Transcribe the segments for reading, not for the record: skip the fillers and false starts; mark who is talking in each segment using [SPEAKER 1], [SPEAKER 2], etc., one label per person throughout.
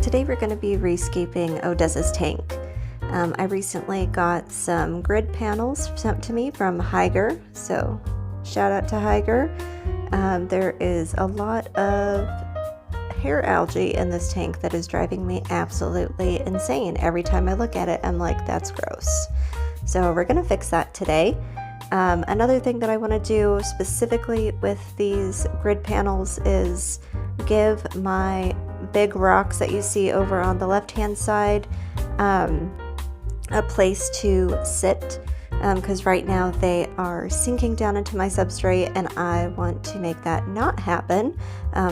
[SPEAKER 1] Today we're going to be rescaping Odessa's tank. I recently got some grid panels sent to me from Hygger, so shout out to Hygger. There is a lot of hair algae in this tank that is driving me absolutely insane. Every time I look at it, I'm like, that's gross. So we're going to fix that today. Another thing that I want to do specifically with these grid panels is give my big rocks that you see over on the left hand side a place to sit, because right now they are sinking down into my substrate, and I want to make that not happen,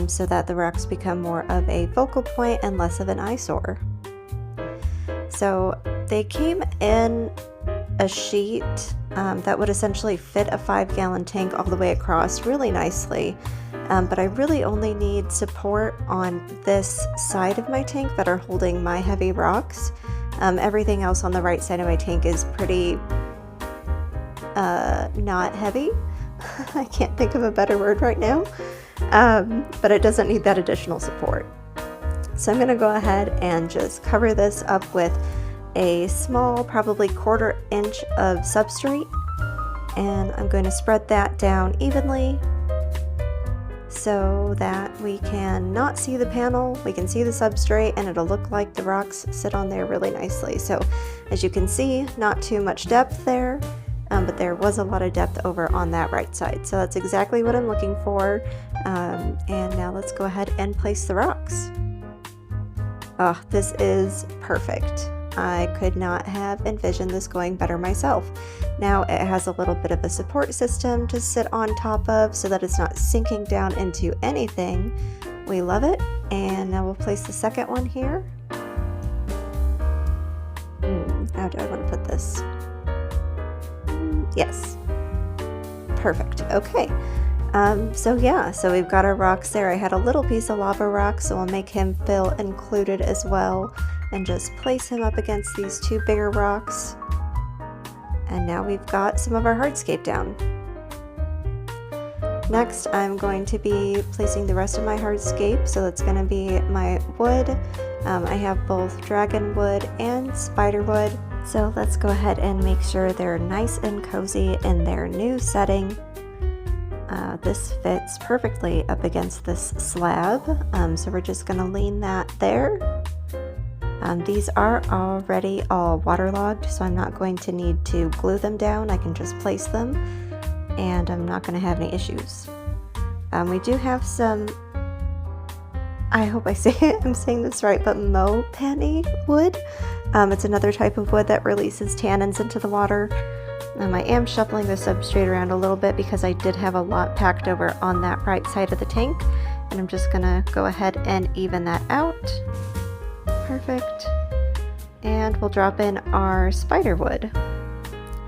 [SPEAKER 1] so that the rocks become more of a focal point and less of an eyesore. So they came in a sheet that would essentially fit a 5-gallon tank all the way across really nicely. But I really only need support on this side of my tank that are holding my heavy rocks. Everything else on the right side of my tank is pretty not heavy. I can't think of a better word right now, but it doesn't need that additional support. So I'm going to go ahead and just cover this up with a small, probably 1/4 inch of substrate, and I'm going to spread that down evenly so that we can not see the panel, we can see the substrate, and it'll look like the rocks sit on there really nicely. So as you can see, not too much depth there, but there was a lot of depth over on that right side. So that's exactly what I'm looking for. And now let's go ahead and place the rocks. Oh, this is perfect. I could not have envisioned this going better myself. Now it has a little bit of a support system to sit on top of so that it's not sinking down into anything. We love it. And now we'll place the second one here. How do I want to put this? Yes. Perfect. Okay. So we've got our rocks there. I had a little piece of lava rock, so I'll make him feel included as well, and just place him up against these two bigger rocks. And now we've got some of our hardscape down. Next, I'm going to be placing the rest of my hardscape, so that's going to be my wood. I have both dragon wood and spider wood, so let's go ahead and make sure they're nice and cozy in their new setting. This fits perfectly up against this slab, so we're just going to lean that there. These are already all waterlogged, so I'm not going to need to glue them down. I can just place them, and I'm not going to have any issues. We do have some, I hope I'm saying this right, but Mopani wood. It's another type of wood that releases tannins into the water. I am shuffling the substrate around a little bit because I did have a lot packed over on that right side of the tank, and I'm just gonna go ahead and even that out. Perfect. And we'll drop in our spider wood.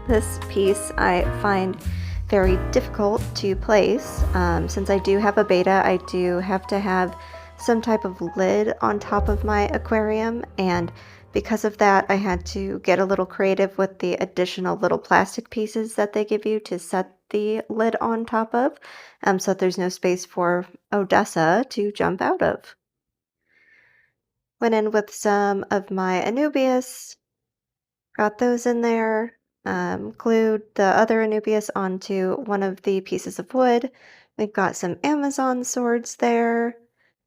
[SPEAKER 1] This piece I find very difficult to place. Since I do have a beta, I do have to have some type of lid on top of my aquarium, and because of that, I had to get a little creative with the additional little plastic pieces that they give you to set the lid on top of, so that there's no space for Odessa to jump out of. Went in with some of my Anubias, got those in there, glued the other Anubias onto one of the pieces of wood. We've got some Amazon swords there.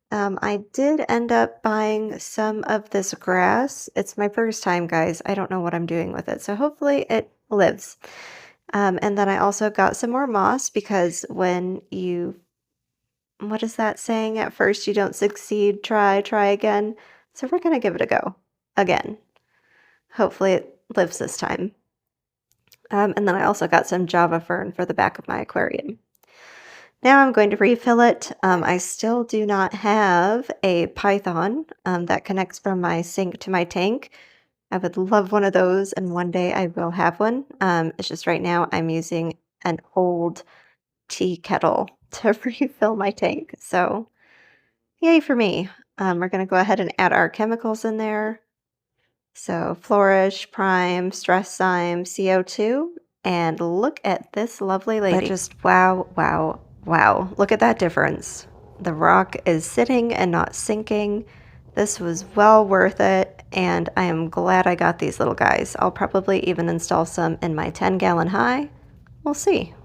[SPEAKER 1] I did end up buying some of this grass. It's my first time, guys. I don't know what I'm doing with it, so hopefully it lives. And then I also got some more moss, because when you, what is that saying? At first you don't succeed, try again. So we're gonna give it a go again. Hopefully it lives this time. And then I also got some Java fern for the back of my aquarium. Now I'm going to refill it. I still do not have a python that connects from my sink to my tank. I would love one of those, and one day I will have one. It's just right now I'm using an old tea kettle to refill my tank. So yay for me. We're going to go ahead and add our chemicals in there. So Flourish, Prime, Stress Zyme, CO2, and look at this lovely lady. But just wow, wow, wow. Look at that difference. The rock is sitting and not sinking. This was well worth it, and I am glad I got these little guys. I'll probably even install some in my 10-gallon high. We'll see.